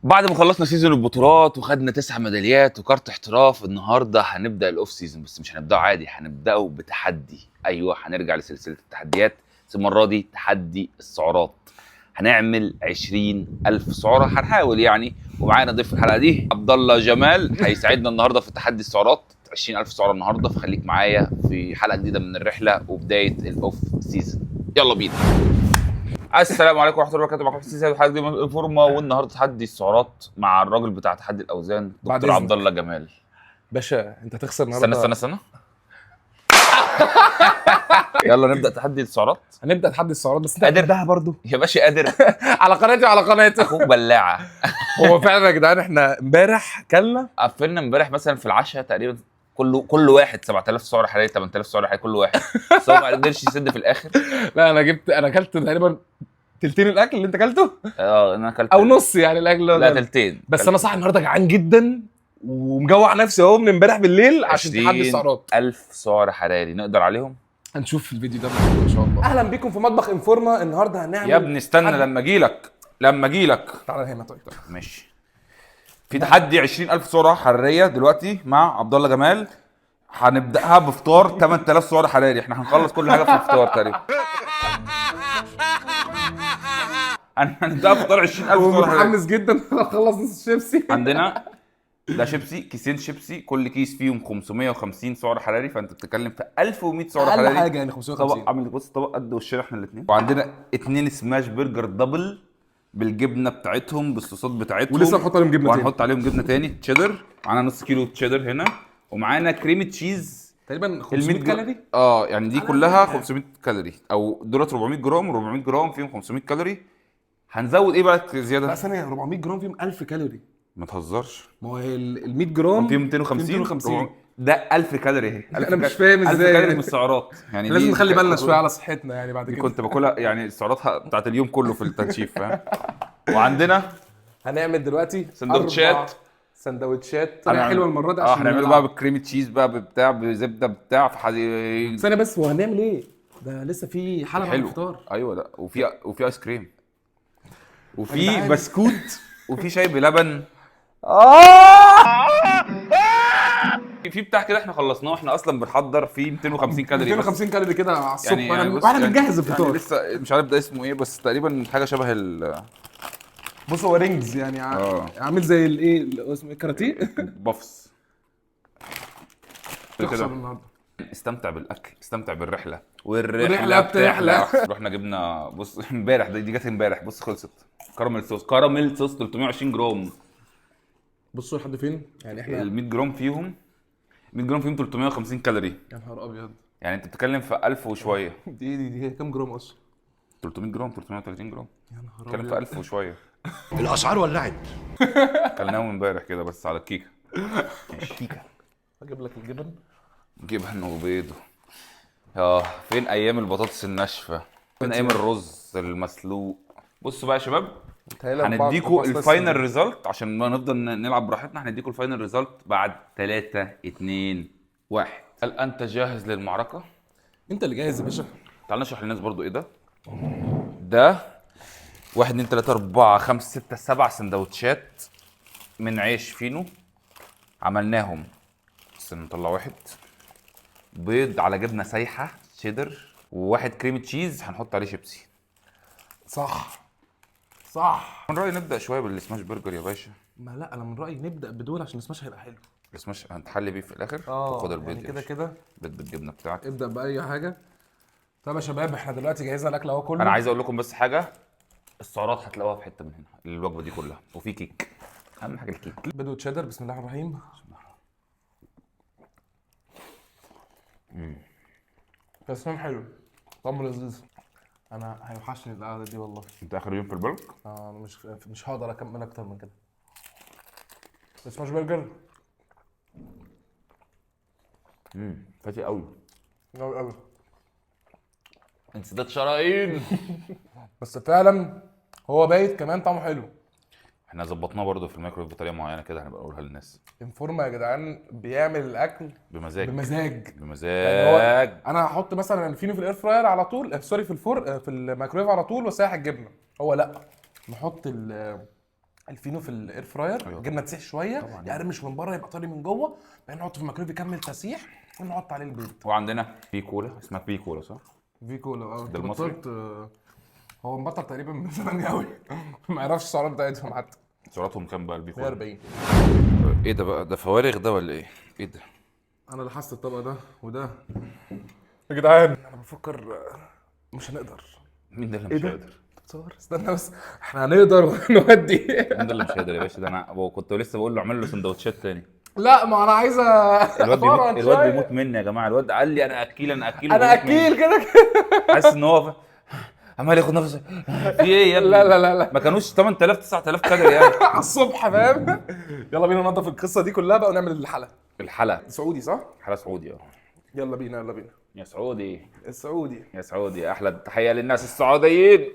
بعد ما خلصنا سيزون البطولات وخدنا 9 ميداليات وكارت احتراف، النهارده هنبدا الاوف سيزون، بس مش هنبداه عادي، هنبداه بتحدي. ايوه، هنرجع لسلسله التحديات، بس المره دي تحدي السعرات. هنعمل 20,000 سعره، هنحاول يعني. ومعانا ضيف الحلقه دي عبد الله جمال، هيساعدنا النهارده في تحدي السعرات 20,000 سعره النهارده. فخليك معايا في حلقه جديده من الرحله وبدايه الاوف سيزون. يلا بينا. السلام عليكم ورحمه الله وبركاته. معاكم سيسي حلقه جديده من الفورما، والنهارده تحدي السعرات مع الراجل بتاع تحدي الاوزان بعد دكتور إذنك. عبد الله جمال. باشا انت هتخسر النهارده. استنى يلا نبدا تحدي السعرات. هنبدا تحدي السعرات، بس انت قادر؟ قدها برضو يا باشا قادر. على قناتي وعلى قناته. اخوك بلاعه. هو فعلا يا جدعان احنا امبارح كلنا قفلنا امبارح مثلا في العشاء تقريبا كل واحد 7,000 سعر حراري، 8,000 سعر حراري كل واحد، بس هو ما قدرش يسد في الاخر. لا انا اكلت تقريبا تلتين الاكل اللي انت اكلته انا اكلت او نص يعني الاكل اللي لا أنا- تلتين. بس انا صاحي النهارده جعان جدا ومجوع نفسي اهو من امبارح بالليل عشان تحدي السعرات. 20,000 سعر حراري نقدر عليهم. هنشوف في الفيديو ده ان شاء الله. اهلا بيكم في مطبخ انفورما. النهارده هنعمل يا ابني استنى تحدي. لما اجيلك تعالى هنا. طيب ماشي. في تحدي 20,000 سعرة حرارية دلوقتي مع عبد الله جمال. هنبدأها بفطار 8,000 سعر حراري، احنا هنخلص كل حاجة في الفطار تقريبا. هنبدأها بفطار 20,000 هو سعر حراري. متحمس جدا. اخلص نص شيبسي. عندنا ده شيبسي، كيسين شيبسي، كل كيس فيهم 550 سعر حراري، فانت بتتكلم في 1100 سعر اقل حراري. حاجه يعني 550. طبق عامل بص، طبق قد وشنا احنا الاثنين. وعندنا 2 سماش برجر دبل بالجبنه بتاعتهم بالصوصات بتاعتهم، ولسه هنحط عليهم جبنه تاني. وهنحط عليهم جبنه تاني تشيدر. معانا نص كيلو تشيدر هنا، ومعانا كريمه تشيز تقريبا 500 كالوري. يعني دي كلها 500 كالوري، او دولت 400 جرام، 400 جرام فيهم 500 كالوري. هنزود ايه بقى لا زياده؟ ثانيه، 400 جرام فيهم 1000 كالوري. ما تهزرش. ما هو ال 100 جرام فيهم 250. ده 1000 كالوري اهي. انا مش فاهم 1000 ازاي كالوري يعني. من السعرات يعني. لازم دي نخلي بالنا شويه على صحتنا يعني بعد دي كده. كنت باكلها يعني السعرات بتاعت اليوم كله في التنشيف، فاهم. وعندنا هنعمل دلوقتي سندوتشات. 4 سندوتشات طريقه حلوه المره دي عشان هنعمله نلعب. بقى بالكريم تشيز بقى بتاع بزبده بتاع في حدي. ثانيه بس، هو هنعمل ايه؟ ده لسه في حلقه مع حلو. الفطار. ايوه، لا وفي ايس كريم، يا وفي جدعان. بسكوت، وفي شاي بلبن. في بتاع كده احنا خلصناه، احنا اصلا بنحضر فيه 250 كالوري بس. 250 كالوري كده على الصبح يعني بص، واحنا يعني بنجهز الفطار. يعني لسه مش عارف ده اسمه ايه، بس تقريبا حاجه شبه بص هو رينجز يعني عامل زي الايه اللي اسمه ايه، كاراتيه. البافس تخسر كده. النهارده. استمتع بالاكل، استمتع بالرحله، والرحلة بتحلى. رحنا جبنا بص امبارح، دي جت امبارح، بص خلصت. كراميل صوص 320 جرام. بصوا لحد فين يعني احنا. ال 100 جرام فيهم 100 جرام فيهم 350 كالوري. يا نهار ابيض. يعني انت بتتكلم في 1000 وشويه. دي كام جرام اصلا؟ 300 جرام 330 جرام، يا نهار بتتكلم ابيض. في 1000 وشويه. الاسعار ولعت. كلناهم امبارح كده بس على الكيكه. كيكه. اجيب لك الجبن. جبن وبيض. فين ايام البطاطس الناشفه، فين ايام الرز المسلوق. بصوا بقى يا شباب، هنديكوا الفاينل ريزلت عشان ما نفضل نلعب براحتنا. هنديكوا الفاينل ريزلت بعد 3 2 1. هل انت جاهز للمعركه؟ انت اللي جاهز يا باشا. تعال نشرح للناس برضو ايه ده 1 2 3 4 5 6 7 سندوتشات من عيش فينو عملناهم. بس نطلع واحد بيض على جبنه سايحه شيدر، وواحد كريم تشيز هنحط عليه شيبسي. صح. من رايي نبدا شويه بالسماش برجر يا باشا. ما لا، انا من رايي نبدا بدول عشان السماش هيبقى حلو. السماش هنتحلي بيه في الاخر. خد البيض يعني كده كده. بيض بالجبنه بتاعك. ابدا باي حاجه. طب يا شباب احنا دلوقتي جهزنا الاكل اهو كله. انا عايز اقول لكم بس حاجه، السعرات هتلاقوها في حته من هنا، الوجبه دي كلها، وفي كيك، اهم حاجه الكيك. بيض وتشيدر. بسم الله الرحمن الرحيم. تسميم حلو، طعمه لذيذ. انا هيوحشني القعده دي والله. انت اخر يوم في البلك. انا مش هقدر اكمل اكتر من كده. سماش برجر فاتي قوي. قوي قوي. انسداد شرايين. بس فعلا هو بايت كمان طعمه حلو. احنا ظبطناه برضو في الميكرويف بطريقه معينه كده، هنبقى نقولها للناس. انفورما يا جدعان بيعمل الاكل بمزاج. يعني انا هحط مثلا الفينو في الاير فراير على طول، سوري في الفرن، في الميكرويف على طول واسيح الجبنه. هو لا، نحط الفينو في الاير فراير. أيوة. جبنه تسيح شويه طبعاً. يقرمش من بره يبقى طري من جوه، بعدين نحطه في الميكرويف يكمل تسيح ونحط عليه البيض. وعندنا في كولا اسمها في كولا صح؟ في كولا ده المصري؟ هو مبطل تقريبا من زمان قوي ما يعرفش السعرات بتاعتهم حتى. سعراتهم كام بقى البي كولا؟ 140. ايه ده بقى؟ ده فوارغ ده ولا ايه؟ ايه ده؟ انا لاحظت الطبق ده وده يا جدعان. انا بفكر مش هنقدر. مين ده اللي إيه مش ده؟ قادر؟ تصور استنى بس، احنا هنقدر ونودي. مين ده اللي مش قادر يا باشا؟ ده انا كنت لسه بقول له اعمل له سندوتشات تاني. لا ما انا عايزه الواد بيموت مني يا جماعه. الواد قال لي انا اكيل انا بيموت مني. اكيل كده كده. حاسس ان هو عمال ياخد نفسه. في ايه يا ابني؟ لا ما كانوش 8000 9000 كالوري يعني. على الصبح فاهم. يلا بينا ننضف القصه دي كلها بقى ونعمل الحلقه. الحلقه سعودي صح؟ حلقه سعودي يلا بينا يا سعودي السعودي يا سعودي. احلى تحيه للناس السعوديين.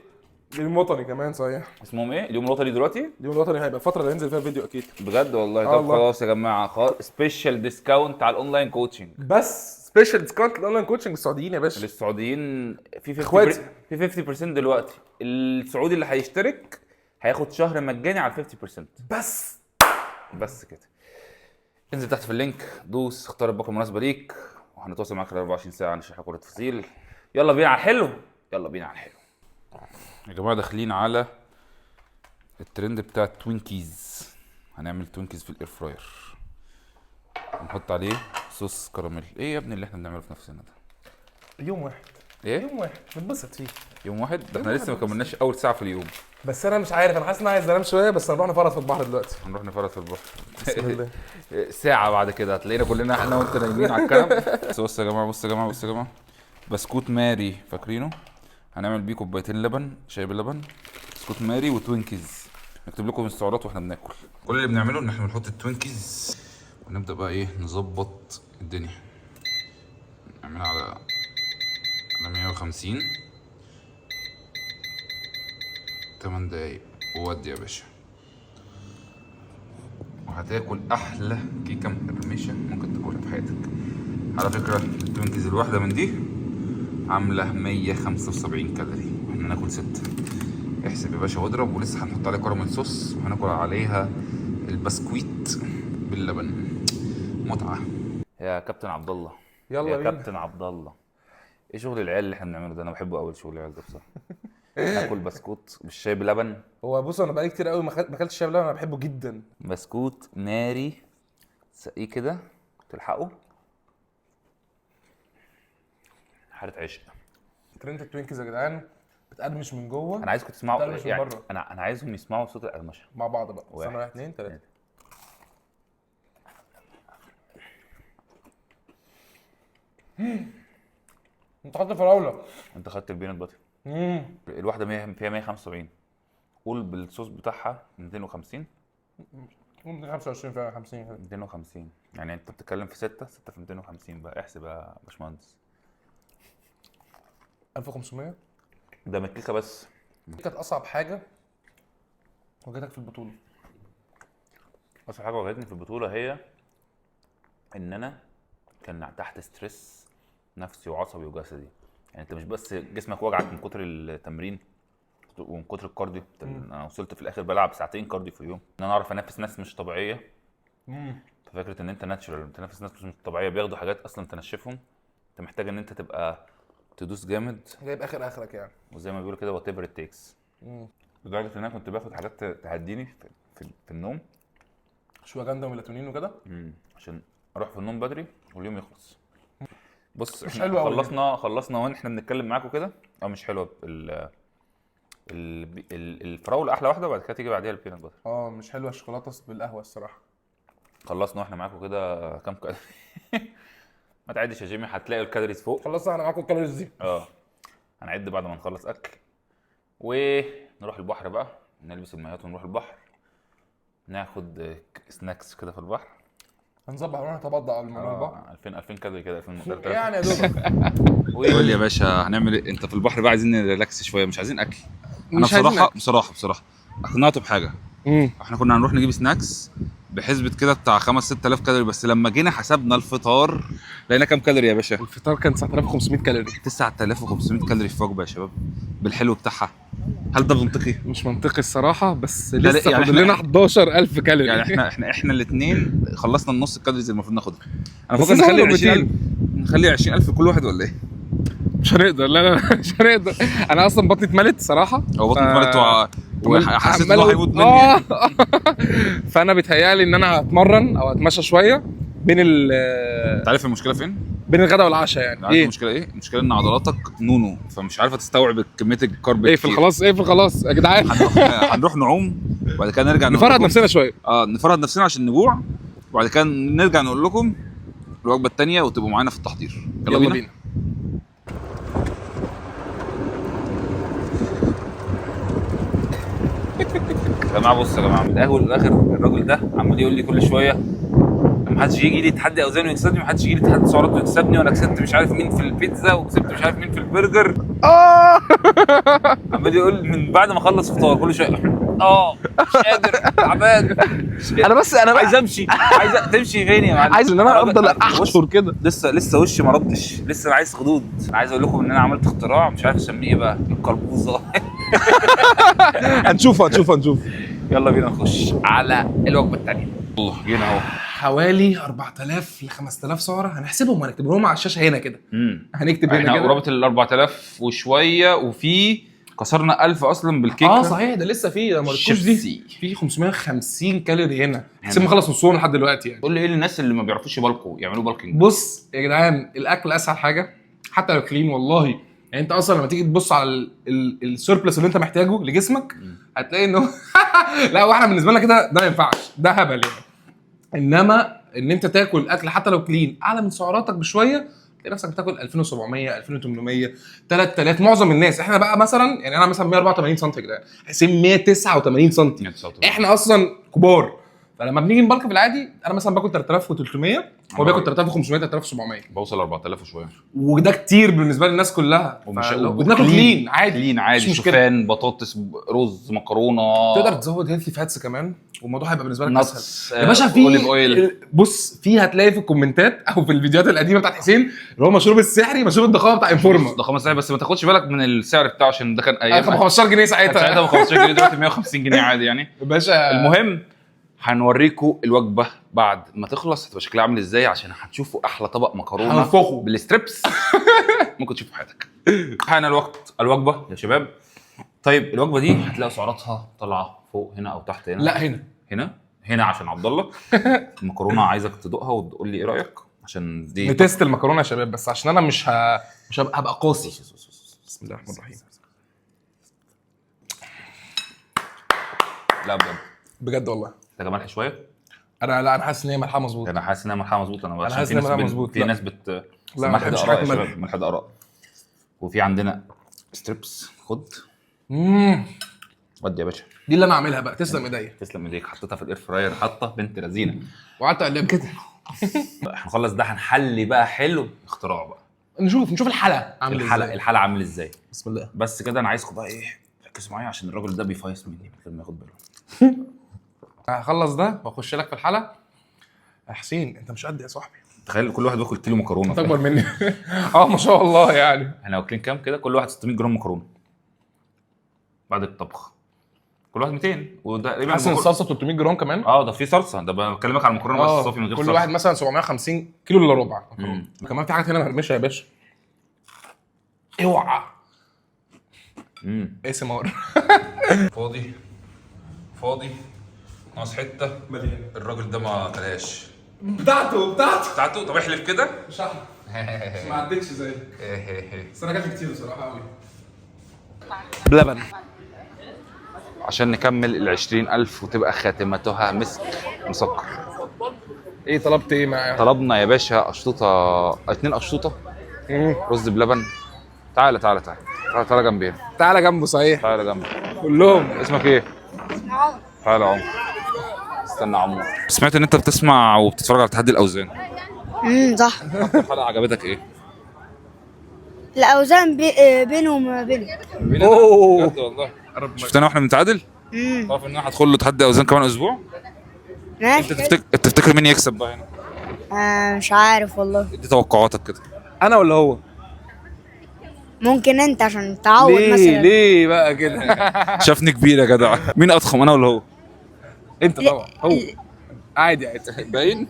الوطني كمان صحيح. اسمهم ايه؟ اليوم الوطني دلوقتي؟ اليوم الوطني هيبقى الفتره اللي هينزل فيها الفيديو اكيد. بجد والله. طب الله. خلاص يا جماعه، خلاص سبيشال ديسكاونت على الاونلاين كوتشنج بس سبيشال ديسكاونت للاونلاين كوتشنج السعوديين يا باشا. للسعوديين. في اخواتي. في 50% دلوقتي. السعودي اللي هيشترك هياخد شهر مجاني على 50%. بس كده. انزل تحت في اللينك، دوس اختار الباقه المناسبه ليك، وهنتواصل معاك خلال 24 ساعه نشرح لك كل التفاصيل. يلا بينا على الحلو. يلا بينا على الحلو يا جماعه. داخلين على الترند بتاع التوينكيز. هنعمل توينكيز في الاير فراير، هنحط عليه صوص كراميل. ايه يا ابني اللي احنا بنعمله في نفسنا ده؟ يوم واحد. ايه يوم واحد بنبسط فيه. يوم واحد؟ ده احنا يوم لسه ما واحد كملناش اول ساعه في اليوم. بس انا مش عارف، انا حاسس ان انا عايز انام شويه، بس هنروح نفرط في البحر دلوقتي. هنروح نفرط في البحر. بسم الله. ساعه بعد كده هتلاقينا كلنا احنا وانت نايمين على الكنب. بصوا يا جماعه، بصوا يا جماعه، بسكوت ماري فاكرينه؟ هنعمل بيه كوبايتين لبن، شاي بلبن، بسكوت ماري وتوينكيز. نكتب لكم السعرات واحنا بناكل. كل اللي بنعمله ان احنا بنحط التوينكيز ونبدا بقى ايه، نظبط الدنيا. نعملها على 150 8 دقايق وودي يا باشا. وهتاكل احلى كيكه مقرمشه ممكن تاكلها في حياتك. على فكره التوينكيز الواحده من دي عامله 175 كالوري واحنا ناكل 6. احسب يا باشا واضرب. ولسه هنحط عليها كراميل صوص وهناكل عليها البسكويت باللبن. متعه يا كابتن عبد الله. يلا يا بينا. كابتن عبد الله. ايه شغل العيال اللي احنا بنعمله ده؟ انا بحبه قوي شغل العيال ده بصراحه. ناكل بسكوت بالشاي بلبن. هو بص انا بقالي كتير قوي ما اكلتش شاي بلبن، انا بحبه جدا. بسكوت ماري سقيه كده تلحقه. حاله عشق. ترند التوينكيز يا جدعان بتقرمش من جوه. انا عايزكم تسمعوا بتقرمش من يعني بره. انا عايزهم يسمعوا صوت القرمشه مع بعض بقى. واحد. استنى 1 2 3. انت خدت فراوله. انت خدت البينات باتر. الواحده فيها 175. قول بالصوص بتاعها 250. ممكن 25 فعلا 50 كده. 250 يعني انت بتتكلم في 6 في 250 بقى. احسب يا باشمهندس. 1500. ده من الكيكه بس. دي كانت اصعب حاجه واجهتك في البطوله. اصعب حاجه واجهتني في البطوله هي ان انا كان تحت ستريس نفسي وعصبي وجسدي. يعني انت مش بس جسمك وجعك من كتر التمرين ومن كتر الكارديو. انا وصلت في الاخر بلعب ساعتين كارديو في اليوم، ان انا اعرف انافس ناس مش طبيعيه. ففكره ان انت ناتشورال بتنافس ناس مش طبيعيه بياخدوا حاجات اصلا تنشفهم. انت محتاج ان انت تبقى تدوس جامد جايب اخرك يعني. وزي ما بيقولوا كده وات ايفر ات تيكس. لدرجه ان انا كنت باخد حاجات تهديني في النوم، شوجاندا وميلاتونين وكده عشان اروح في النوم بدري واليوم يخلص. بص مش احنا حلوة أوي خلصنا واحنا بنتكلم معاكم كده. مش حلوه. الفراوله احلى واحده وبعد كده تيجي بعديها البينات باتر. مش حلوه الشوكولاته بالقهوه الصراحه. خلصنا واحنا معاكم كده. كام ما تعدش يا جيمي، هتلاقي الكالوريز فوق. خلصنا احنا معاكم الكالوريز دي. هنعد بعد ما نخلص اكل ونروح البحر بقى. نلبس المايوهات ونروح البحر، ناخد سناكس كده في البحر. هنظبط نروح نتبضع قبل ما نروح البحر. 2000 كالوري كده 2000 يعني يا دوبك. قول يا باشا هنعمل ايه؟ انت في البحر بقى عايزين نريلاكس شويه، مش عايزين اكل. انا مش عايزين بصراحه اقنعته بحاجه. احنا كنا هنروح نجيب سناكس بحسبة كده بتاع 5-6000 كالوري، بس لما جينا حسبنا الفطار لقينا كام كالوري يا باشا؟ الفطار كان 9500 كالوري. 9500 كالوري في وجبه يا شباب بالحلو بتاعها. هل ده منطقي؟ مش منطقي الصراحه، بس لا، لسه يعني فاضل لنا 11000 كالوري. يعني احنا الاثنين خلصنا النص الكالوريز اللي المفروض ناخدها. انا بس بفكر نخلي نزود 20000 نخلي 20000 كل واحد ولا ايه؟ مش هنقدر، لا مش هنقدر. انا اصلا بطني اتملت صراحه. هو بطني اتملت وحسيت عمال انه أقول هيموت مني. فانا بيتهيالي ان انا هتمرن او اتمشى شويه بين انت عارف المشكله فين؟ بين الغداء والعشاء يعني. عارف المشكله ايه؟ المشكله ان عضلاتك نونو، فمش عارفه تستوعب كميه الكارب ايه في الخلاص، ايه في الخلاص يا جدعان. هنروح نعوم وبعد كده نرجع نقول نفرد لكم. نفسنا شويه. نفرد نفسنا عشان نجوع، وبعد كده نرجع نقول لكم الوجبه الثانيه وتبقوا معانا في التحضير. يلا بينا. يا جماعه بصوا يا جماعه، من الاول للاخر الراجل ده عمال يقول لي كل شويه ما حدش يجي لي تحدي اوزان ويكسبني، ما حدش يجي لي تحدي سعرات ويكسبني، وانا كسبت مش عارف مين في البيتزا وكسبت مش عارف مين في البرجر. عمال يقول من بعد ما اخلص فطار كل شويه مش قادر تعبان. انا عايز امشي. تمشي فين يا معلم؟ عايز ان انا افضل احشر كده. لسه وشي ما ردش، لسه انا عايز خدود. انا عايز اقول لكم ان انا عملت اختراع مش عارف اسميه ايه بقى، القلبوزه. هنشوف. يلا بينا نخش على الوجبه الثانيه. الله جينا اهو. حوالي 4000 ل 5000 سعره، هنحسبهم وهنكتبهم لهم على الشاشه هنا كده. هنكتب هنا احنا كده. قرابه ال 4000 وشويه، وفي كسرنا 1000 اصلا بالكيكه. صحيح، ده لسه فيه، ده ما قلتوش دي. في 550 كالوري هنا. هنا. مخلص نصهم لحد دلوقتي يعني. قول لي ايه للناس اللي ما بيعرفوش يبالكوا يعملوا بالكينج؟ بص يا جدعان، الاكل اسهل حاجه حتى لو كلين والله. يعني انت اصلا لما تيجي تبص على السيربلس اللي انت محتاجه لجسمك هتلاقي انه لا، واحنا بالنسبه لنا كده ده ما ينفعش، ده هبل يعني. انما ان انت تاكل اكل حتى لو كلين اعلى من سعراتك بشويه، تلاقي نفسك بتاكل 2700 2800 3000. معظم الناس، احنا بقى مثلا يعني انا مثلا 184 سم يا جدعان، حسين 189 سم. احنا اصلا كبار. فلما بنيجي نبلك في العادي انا مثلا باكل 3300، هو بياكل 3500 3700، بوصل 4000 وشويه، وده كتير بالنسبه للناس كلها. وبناكل كلين عادي، شوفان، بطاطس، رز، مكرونه. تقدر تزود هيلثي فاتس كمان، والموضوع هيبقى بالنسبه لك اسهل يا باشا. في بص، في هتلاقي في الكومنتات او في الفيديوهات القديمه بتاعت حسين اللي هو مشروب السحري، مشروب الضخامه بتاع انفورما. ضخامه سحري، بس ما تاخدش بالك من السعر بتاعه عشان ده كان ايام 15 جنيه ساعتها 15 جنيه، دلوقتي 150 جنيه عادي يعني يا باشا. المهم هنوريكم الوجبه بعد ما تخلص هتبقى شكلها عامل ازاي، عشان هتشوفوا احلى طبق مكرونه هنفخه بالستريبس ممكن تشوفه في حياتك. حان الوجبه يا شباب. طيب الوجبه دي هتلاقي سعراتها طالعه فوق هنا او تحت هنا؟ لا هنا عشان عبد الله. المكرونه عايزك تدوقها وتقول لي ايه رايك، عشان دي نتست المكرونه يا شباب، بس عشان انا مش هبقى قاسي. بسم الله الرحمن الرحيم. لا بجد والله ده ملح شويه. انا حاسس ان هي ملحها مظبوط. انا حاسس انها ملحها مظبوط. انا حاسس ان هي مظبوط. في ناس ملح ده اراء يا شباب، ملح ده اراء. وفي عندنا ستريبس، خد ودي يا باشا. دي اللي انا اعملها بقى. تسلم ايديا. تسلم ايديك. حطيتها في الاير فراير، حاطه بنت لذينه، وقعدت اقلب كده. هنخلص ده هنحلي بقى حلو اختراع بقى. نشوف الحلقه عامل ازاي. الحلقه عامل ازاي. بسم الله. بس كده انا عايزكم بقى ايه، ركزوا معايا عشان الراجل ده بيفايس مني من غير ما ياخد باله. هخلص ده واخش لك في الحلقه. يا حسين انت مش قد يا صاحبي. تخيل كل واحد بياكل كيلو مكرونه. اكبر مني. ما شاء الله يعني. احنا واكلين كام كده؟ كل واحد 600 جرام مكرونه بعد الطبخ، كل واحد 200. وده تقريبا حاسس ان الصلصه 300 جرام كمان. ده في صلصه. ده بكلمك على المكرونه بس صافي من غير كل صلصه. واحد مثلا 750 كيلو الا ربع مكرونه. كمان في حاجات هنا مهرمشه يا باشا. اوعى. ايه سمار. فاضي ناقص حته مليان. الراجل ده ما كلهاش. بتاعته. طب احلف كده. مش هحلف. ما عدتش زيك. بس انا جات كتير بصراحه قوي. بلبن عشان نكمل ال 20000 وتبقى خاتمتها مسك مسكر. ايه طلبت ايه معايا؟ طلبنا يا باشا اشطوطه، 2 اشطوطه رز بلبن. تعالى جنبي. تعالى جنبه. صحيح تعالى جنبه. كلهم. اسمك ايه؟ عمر. تعالى عمر. استنى عمر. سمعت ان انت بتسمع وبتتفرج على تحدي الاوزان. صح. الحلقه عجبتك ايه؟ الاوزان بينهم وما بينهم. اوه بجد والله. شفتنا واحنا بنتعادل. تعرف ان انا هدخل له تحدي اوزان كمان اسبوع. ماشي. انت تفتكر مين يكسب بقى هنا؟ مش عارف والله. ادي توقعاتك كده. انا ولا هو؟ ممكن انت عشان تعود ليه مثلا. ليه بقى كده؟ شافني كبير يا جدع. مين اضخم، انا ولا هو؟ انت طبعا هو. عادي باين.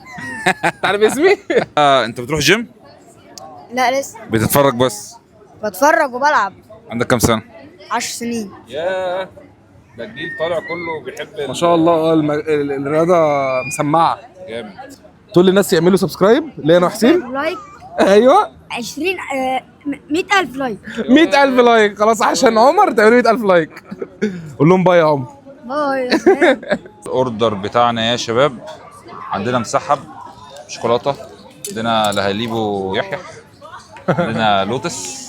انت عارف اسمي؟ انت بتروح جيم؟ لا لسه بتتفرج بس؟ بتفرج وبلعب. عندك كام سنه؟ 10 سنين. ياه، ده الجيل طالع كله بيحب ما شاء الله. الرياضه مسمعه. جامد. تقول للناس يعملوا سبسكرايب ليا انا وحسين. لايك ايوه 20 100,000 لايك. 100,000 لايك خلاص عشان عمر تعملوا 100,000 لايك. قول لهم باي يا عمر. باي يا سلام. الاوردر بتاعنا يا شباب، عندنا مسحب شوكولاته، عندنا لهاليب ويحيح، عندنا لوتس،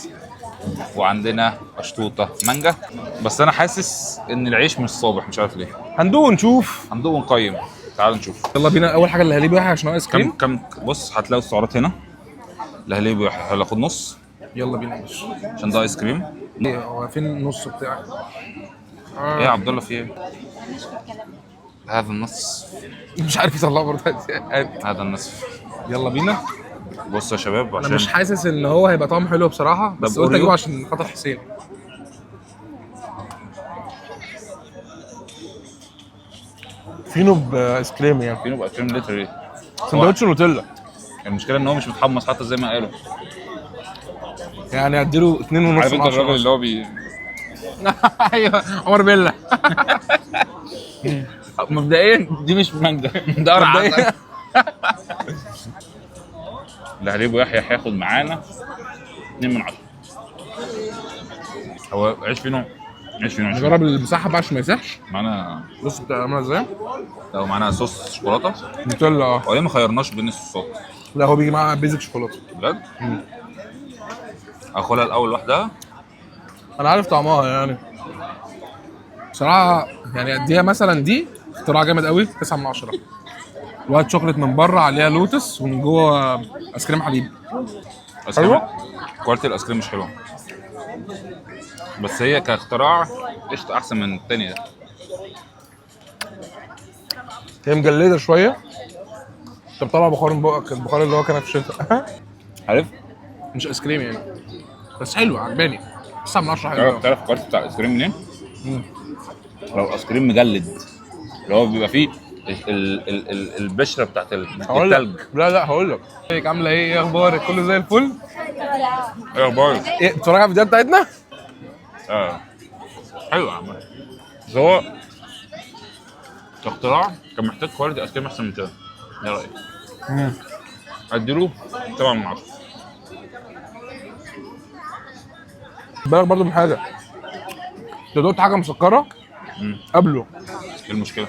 وعندنا اشطوطه مانجا. بس انا حاسس ان العيش مش صابح، مش عارف ليه. هندوق نشوف. هندوق ونقيم. تعالوا نشوف. يلا بينا. اول حاجه اللي هليب واحد عشان هو ايس كريم. كم بص، هتلاقوا السعرات هنا. لهاليب ويحيح هناخد نص يلا بينا يا باشا. عشان ده ايس كريم. إيه، هو فين النص بتاعي؟ ايه يا عبد الله، في ايه؟ هذا النص، مش عارف يطلعه برضه. هذا النصف. يلا بينا. بصوا يا شباب، انا عشان مش حاسس ان هو هيبقى طعمه حلو بصراحه، بس طب قلت أوريو؟ اجيبه عشان خاطر حسين. فينو بايس كريم يعني. فينو بقى كريم لتر. سندوتش نوتيلا. المشكله ان هو مش متحمص حتى زي ما قالوا. يعني اديله 2.5 من عارف انت 10. الراجل اللي هو بي ايوه عمر بيلا. مبدئيا دي مش مانجا، ده قرع. مبدئياً. لهاليب ويحيى هياخد معانا 2 من 10. هو عيش فينو، عيش فينو، عيش فينو. نجرب المساحه بقى عشان ما يسحش. معانا، بص بتبقى عامله ازاي. لو معانا صوص شوكولاته. نوتيلا هو ليه ما خيرناش بين الصوصات؟ لا هو بيجي معاه بيزك شوكولاته. بجد؟ اخدها الاول لوحدها. انا عارف طعمها يعني بصراحه. يعني اديها مثلا دي اختراع جامد قوي. 9 من 10. الوايت شوكليت من بره عليها لوتس ومن جوه ايس كريم حليب. ايس كريم. حلوة؟ كواليتي الايس كريم مش حلوه، بس هي كاختراع قشطه احسن من التاني ده. هي مجلده شويه. انت بتطلع بخار من بقك، البخار اللي هو كان في الشتاء. عارف؟ مش ايس كريم يعني، بس حلو عجباني. 9 من 10 حلو. تعرف الكواليتي بتاع الايس كريم منين؟ لو ايس كريم مجلد، اللي هو بيبقى فيه البشره بتاعت هقول لك. التلج. لا هقول لك. ازيك عامله ايه؟ ايه اخبارك؟ كله زي الفل؟ ايه اخبارك؟ ايه بتتفرج على الفيديوهات بتاعتنا؟ حلو يا عم. بس هو كاختراع كان محتاج كواليتي ايس كريم احسن من كده. ايه رايك؟ اديله 7 من 10. خد بالك برضه من حاجه. انت دقت حاجه مسكره قبله، ايه المشكله؟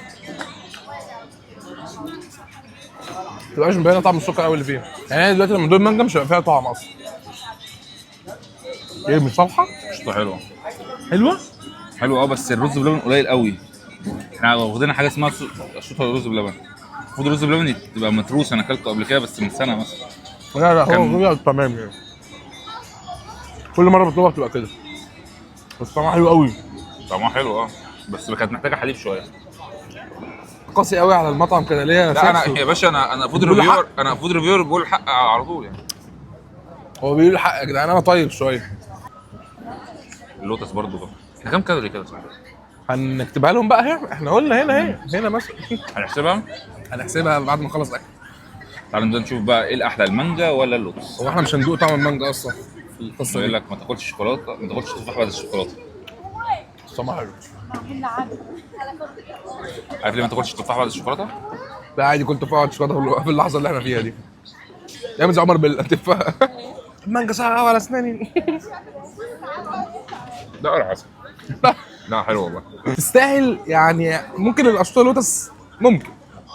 ما تبقاش مبينه طعم السكر قوي اللي فيها. يعني انا دلوقتي لما ادوق المانجا مش هيبقى فيها طعم اصلا. ايه مش صالحه؟ قشطه حلوه. حلوه؟ حلوه بس الرز بلبن قليل قوي. احنا واخدين حاجه اسمها اشطه الرز بلبن. المفروض الرز بلبن تبقى متروس. انا اكلته قبل كده بس من سنه مثلا. لا كم؟ هو تمام يعني. كل مره بطلبها بتبقى كده، بس طعمها حلو قوي. طعمها حلو بس كانت محتاجه حليب شويه. قاسي قوي على المطعم كده ليه؟ لا انا يا باشا، انا فود بقول ريفيور. الحق. انا فود ريفيور بقول الحق على طول يعني. هو بيقول الحق يا جدعان، انا طيب شويه. اللوتس برضو بقى. احنا كام كالوري كده صحيح؟ هنكتبها لهم بقى اهي. احنا قلنا هنا مثلا. هنحسبها. هنحسبها بعد ما نخلص اكل. تعالوا نبدا نشوف بقى ايه الاحلى، المانجا ولا اللوتس؟ هو احنا مش هندوق طعم المانجا اصلا في القصه بيقول دي. لك ما تاكلش شوكولاته، ما تاكلش تفاح بعد الشوكولاته. طعمها حلو. عارف ليه ما تاكلش تفاح بعد الشوكولاته؟ لا عادي، كنت فاقد شوكولاته في اللحظه اللي احنا فيها دي. يا زي عمر بالتفاح. المانجا صعبه قوي على اسناني. ده قرع عسل. لا حلو والله. تستاهل يعني. ممكن الاشطه لوتس ممكن،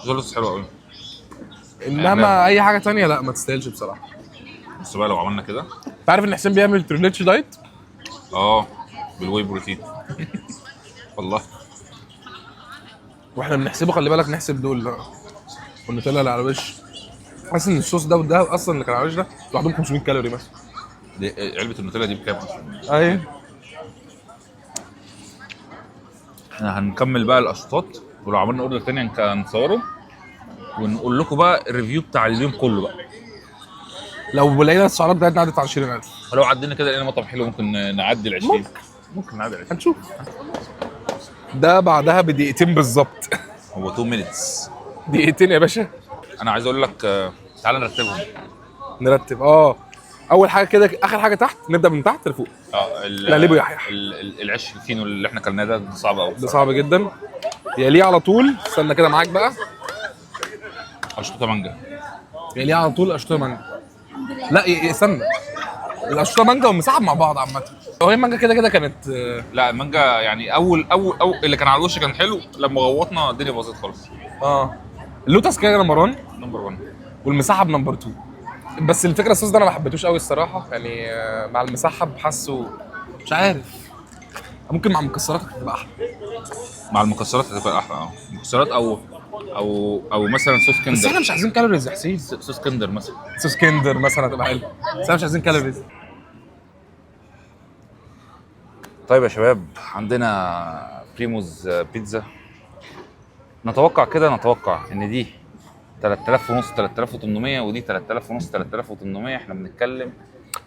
اللوتس حلو قوي. انما اي حاجه تانية لا ما تستاهلش بصراحه. بس بقى لو عملنا كده. انت عارف ان حسين بيعمل تريليتش دايت؟ بالواي بروتين. والله. واحنا بنحسبه خلي بالك، نحسب دول والنوتيلا اللي على الوش. حاسس ان الصوص ده وده اصلا اللي كان على الوش ده لوحدهم 500 كالوري مثلا. دي علبه النوتيلا دي بكام اصلا؟ ايوه. احنا هنكمل بقى الاشطات، ولو عملنا اوردر تاني هنصوره ونقول لكم بقى الريفيو بتاع اليوم كله بقى. لو لقينا السعرات بتاعتنا عدت على 20000 ولو عدينا كده لقينا مطعم حلو ممكن نعدي ال 20. ممكن نعدي ال 20. هنشوف. ده بعدها بدقيقتين بالظبط. هو 2 minutes. دقيقتين يا باشا. انا عايز اقول لك تعالى نرتبهم. نرتب اول حاجه كده، اخر حاجه تحت، نبدا من تحت لفوق. نقلبه يحيى. العيش الفينو اللي احنا كلناه ده صعب قوي. ده صعب جدا. يليه على طول، استنى كده معاك بقى، اشطوطه مانجا. يليه على طول اشطوطه مانجا. لا استنى، الاشطوطه مانجا والمسحب مع بعض عامه. هي المانجا كده كده كانت لا المانجا يعني اول اللي كان على الوش كان حلو، لما غوطنا الدنيا باظت خالص. اللوتس كده نمبر 1، نمبر 1، والمسحب نمبر 2. بس الفكره الصوص ده انا ما حبيتوش قوي الصراحه، يعني مع المسحب حاسه مش عارف، ممكن مع المكسرات هتبقى احلى. مع المكسرات هتبقى احلى. مكسرات او مثلا صوص كندر. بس احنا مش عايزين كالوريز يا حسين. صوص كندر مثلا. صوص كندر مثلا هتبقى حلو، بس احنا مش عايزين كالوريز. طيب يا شباب، عندنا بريموز بيتزا. نتوقع ان دي 3000 ونص 3800 ودي 3000 ونص 3800. احنا بنتكلم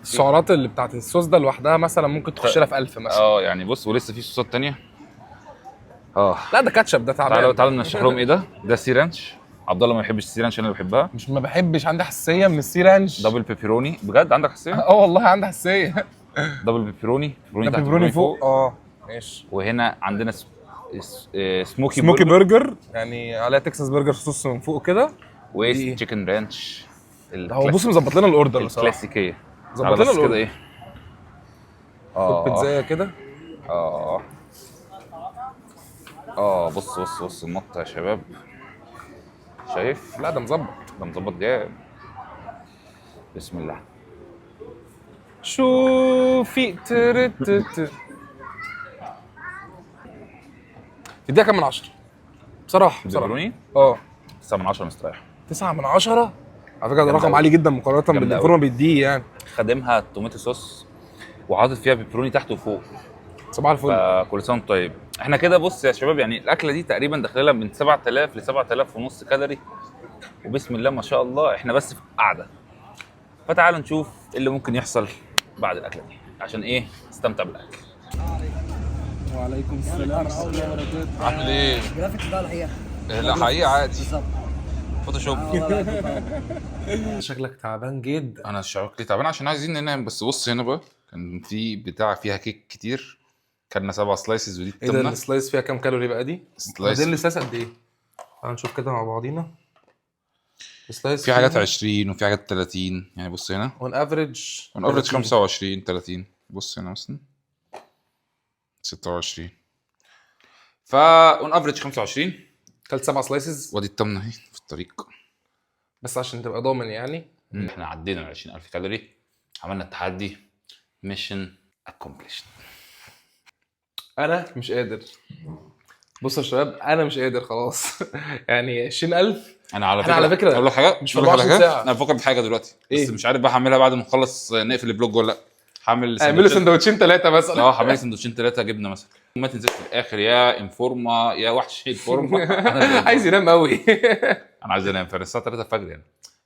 السعرات اللي بتاعت الصوص ده لوحدها مثلا ممكن تخش لها في 1000 مثلا. يعني بص، ولسه في صوصات تانية. لا ده كاتشب، ده تعبان. تعالوا نشرح لهم ايه ده سي رانش. عبد الله ما بيحبش السي رانش، انا بحبها. مش ما بحبش، عندي حساسيه من السي رانش. دبل بيبروني. بجد عندك حساسيه؟ والله عندي حساسيه. دبل بيبروني تحت، بيبروني فوق. ماشي. وهنا عندنا سموكي برجر، يعني عليها تكساس برجر صوص من فوق كده، وتشيكن رانش. هو بص مظبط لنا الاوردر الكلاسيكيه. ظبط لنا الاوردر كده ايه. بيتزايه كده. بص المط يا شباب، شايف؟ لا ده مظبط جامد. بسم الله. شوفي دي كام من 10 بصراحه. بيبروني 9 من 10 مستريح. 9 من 10 على فكره، ده رقم عالي جدا مقارنه بالفورمه بيديه يعني. خادمها توماتو صوص وحاطط فيها بيبروني تحت وفوق. صباح الفل. كل سنه طيب. احنا كده بص يا شباب، يعني الاكله دي تقريبا داخله من 7000 ل 7000 ونص كالوري، وبسم الله ما شاء الله احنا بس في قاعده. فتعالوا نشوف ايه اللي ممكن يحصل بعد الاكله دي، عشان ايه نستمتع بالاكل. وعليكم السلام ورحمه الله وبركاته. عامل ايه؟ جرافيكس بقى الحقيقه. لا حقيقه عادي. بالظبط. فوتوشوب. شكلك تعبان جدا. انا شكلي تعبان عشان عايزين ننام. بس بص هنا بقى، كان في بتاع فيها كيك كتير، كلنا 7 سلايسز ودي ايه ده السلايس فيها كام كالوري بقى دي؟ سلايس دي السلايس قد ايه؟ تعال نشوف كده مع بعضينا. السلايس في حاجات 20 وفي حاجات 30، يعني بص هنا اون افريج 25 30. بص هنا مثلا 26. اون افريج 25. كلت 7 سلايسز وادي التمنه اهي في الطريق، بس عشان تبقى ضامن يعني. احنا عدينا ال 20000 كالوري، عملنا التحدي، ميشن اكومبليشد. انا مش قادر. بصوا يا شباب، انا مش قادر خلاص. يعني 20000. انا على على فكره اقول لك حاجه، مش 24 ساعه. انا بفكر في حاجه دلوقتي، بس إيه؟ مش عارف بقى هعملها بعد ما نخلص نقفل البلوج ولا لا. اعملوا سندوتشين 3 مثلا. هعمل سندوتشين 3 جبنه مثلا. ما تنساش في الاخر يا انفورما يا وحش انفورما. عايز ينام قوي. انا عايز انام فعلا الساعه 3 الفجر يعني.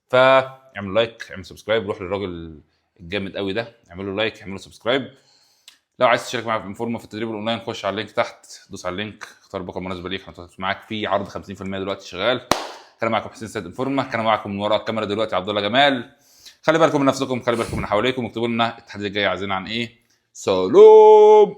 فاعمل لايك، اعمل سبسكرايب، روح للراجل الجامد قوي ده، اعملوا لايك، اعملوا سبسكرايب. لو عايز تشارك معايا في انفورما في التدريب الاونلاين، خش على اللينك تحت، دوس على اللينك، اختار الباقه المناسبه ليك. معاك في عرض 50% دلوقتي شغال. كان معاكم حسين سيد انفورما، كان معاكم من وراء الكاميرا دلوقتي عبد الله جمال. خلي بالكم من نفسكم، خلي بالكم من حواليكم، واكتبوا لنا التحدي الجاي عايزين عن ايه. سلام.